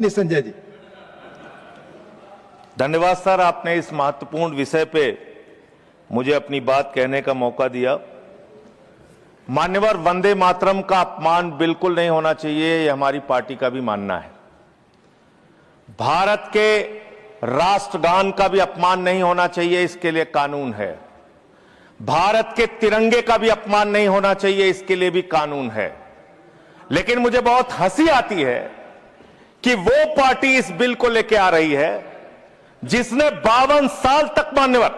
संजय जी। धन्यवाद सर, आपने इस महत्वपूर्ण विषय पे मुझे अपनी बात कहने का मौका दिया। मान्यवर, वंदे मातरम का अपमान बिल्कुल नहीं होना चाहिए, ये हमारी पार्टी का भी मानना है। भारत के राष्ट्रगान का भी अपमान नहीं होना चाहिए, इसके लिए कानून है। भारत के तिरंगे का भी अपमान नहीं होना चाहिए, इसके लिए भी कानून है। लेकिन मुझे बहुत हंसी आती है कि वो पार्टी इस बिल को लेकर आ रही है जिसने 52 साल तक, मान्यवर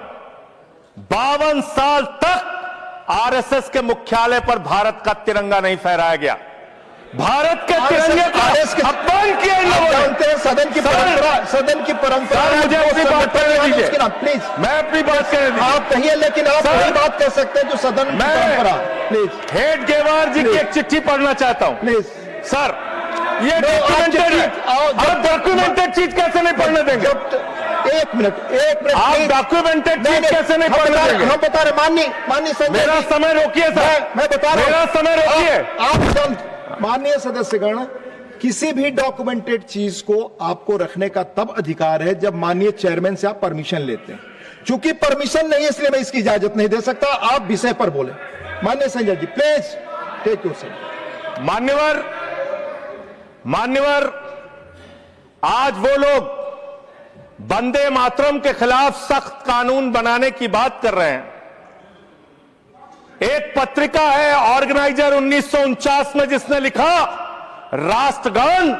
52 साल तक आरएसएस के मुख्यालय पर भारत का तिरंगा नहीं फहराया गया। भारत के तिरंगे का अपमान किया इन लोगों ने। सदन की परंपरा मुझे अपनी बात करने दीजिए, प्लीज। मैं अपनी बात करने दीजिए। आप कहिए, लेकिन आप वही बात कर सकते हैं जो सदन की परंपरा। प्लीज, हेडगेवार जी की एक चिट्ठी पढ़ना चाहता हूं। प्लीज सर, ये डॉक्यूमेंटेड चीज कैसे नहीं पढ़ने देंगे? एक मिनट आप डॉक्यूमेंटेड चीज कैसे नहीं पढ़ने देंगे? हम बता रहे, माननीय संजय, मेरा समय रोकिए सर, मैं बता रहा हूं, मेरा समय रोकिए। आप माननीय सदस्यगण, किसी भी डॉक्यूमेंटेड चीज को आपको रखने का तब अधिकार है जब माननीय चेयरमैन से आप परमिशन लेते हैं। चूंकि परमिशन नहीं है, इसलिए मैं इसकी इजाजत नहीं दे सकता। आप विषय पर बोले। माननीय Sanjay ji, please take your seat. मान्यवर, आज वो लोग वंदे मातरम के खिलाफ सख्त कानून बनाने की बात कर रहे हैं। एक पत्रिका है ऑर्गेनाइजर 1949 में, जिसने लिखा राष्ट्रगान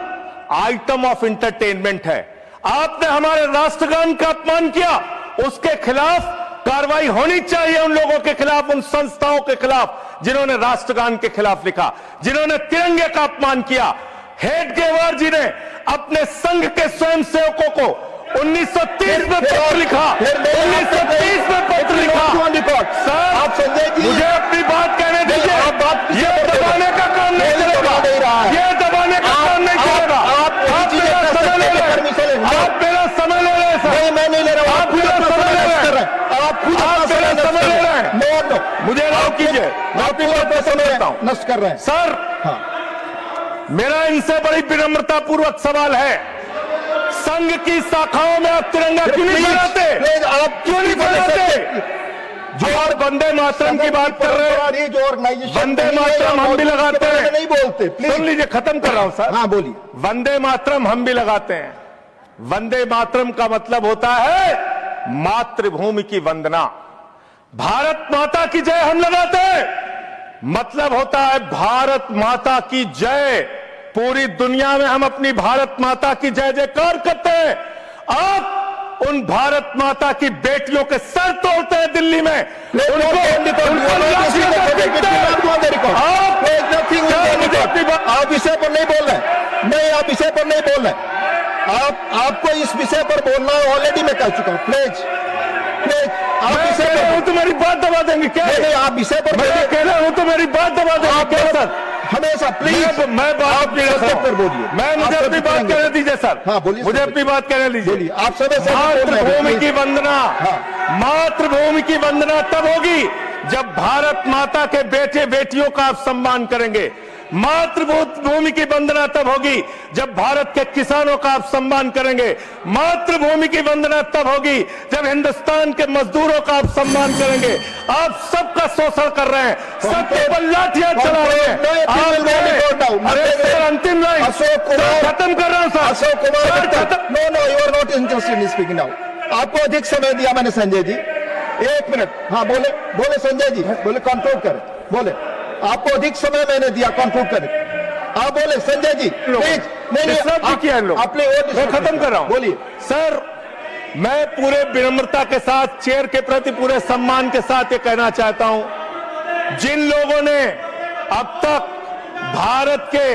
आइटम ऑफ इंटरटेनमेंट है। आपने हमारे राष्ट्रगान का अपमान किया, उसके खिलाफ कार्रवाई होनी चाहिए। उन लोगों के खिलाफ, उन संस्थाओं के खिलाफ जिन्होंने राष्ट्रगान के खिलाफ लिखा, जिन्होंने तिरंगे का अपमान किया। हेडगेवार जी ने अपने संघ के स्वयंसेवकों को 1930 में पत्र लिखा, 1930 में पत्र लिखा। सर, आप संजय जी, मुझे अपनी बात कहने दीजिए। ये दबाने का काम नहीं चलेगा, ये दबाने का काम नहीं चलेगा। आप मेरा समय ले रहे हैं, आप मेरा समय ले रहे हैं सर। मैं नहीं ले रहा हूं, आप मेरा समय ले रहे हैं, आप मेरा समय ले रहे हैं। मुझे अलाउ कीजिए, मैं अपनी बात पर समय लेता हूं। नष्ट कर रहे हैं सर। मेरा इनसे बड़ी विनम्रता पूर्वक सवाल है, संघ की शाखाओं में आप तिरंगा क्यों नहीं फहराते? आप क्यों नहीं फहराते? जो और वंदे मातरम की बात कर रहे हैं, जो ऑर्गेनाइजेशन वंदे मातरम हम भी लगाते हैं। नहीं बोलते, सुन लीजिए, खत्म कर रहा हूं सर। हाँ बोलिए। वंदे मातरम हम भी लगाते हैं। वंदे मातरम का मतलब होता है मातृभूमि की वंदना। भारत माता की जय हम लगाते हैं, मतलब होता है भारत माता की जय। पूरी दुनिया में हम अपनी भारत माता की जय जयकार करते हैं। आप उन भारत माता की बेटियों के सर तोड़ते हैं दिल्ली में, आप विषय पर नहीं बोल रहे, नहीं, आप विषय पर नहीं बोल रहे। आपको इस विषय पर बोलना ऑलरेडी मैं कह चुका हूं। प्लीज आप विषय पर तो मेरी बात दबा देंगे क्या? नहीं, आप विषय पर मैं कह रहा हूं तो मेरी बात दबा देंगे क्या सर? हमेशा प्लीज मैं बात पर बोलिए। मुझे अपनी बात कहने दीजिए सर। हाँ बोलिए, मुझे अपनी बात कहने दीजिए। आप समय मातृभूमि की वंदना, मातृभूमि की वंदना तब होगी जब भारत माता के बेटे बेटियों का आप सम्मान करेंगे। मातृभूमि की वंदना तब होगी जब भारत के किसानों का आप सम्मान करेंगे। मातृभूमि की वंदना तब होगी जब हिंदुस्तान के मजदूरों का आप सम्मान करेंगे। आप सबका शोषण कर रहे हैं, सबके ऊपर लाठियां चला रहे हैं। अरे सर, अंतिम लाइन खत्म कर रहा हूं sir. Ashok Kumar, no you are not interested in speaking now. आपको अधिक समय दिया मैंने संजय जी, 1 मिनट। हाँ बोले संजय जी, बोले कंट्रोल करें, बोले। आपको अधिक समय मैंने दिया, कंट्रोल करें। आप बोले संजय जी, प्लीज। नहीं, अपने मैं खत्म कर रहा हूं। बोलिए सर। मैं पूरे विनम्रता के साथ, चेयर के प्रति पूरे सम्मान के साथ ये कहना चाहता हूं, जिन लोगों ने अब तक भारत के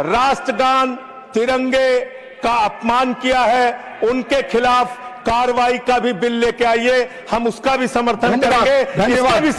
राष्ट्रगान तिरंगे का अपमान किया है, उनके खिलाफ कार्रवाई का भी बिल लेके आइए। हम उसका भी समर्थन करेंगे, इसका भी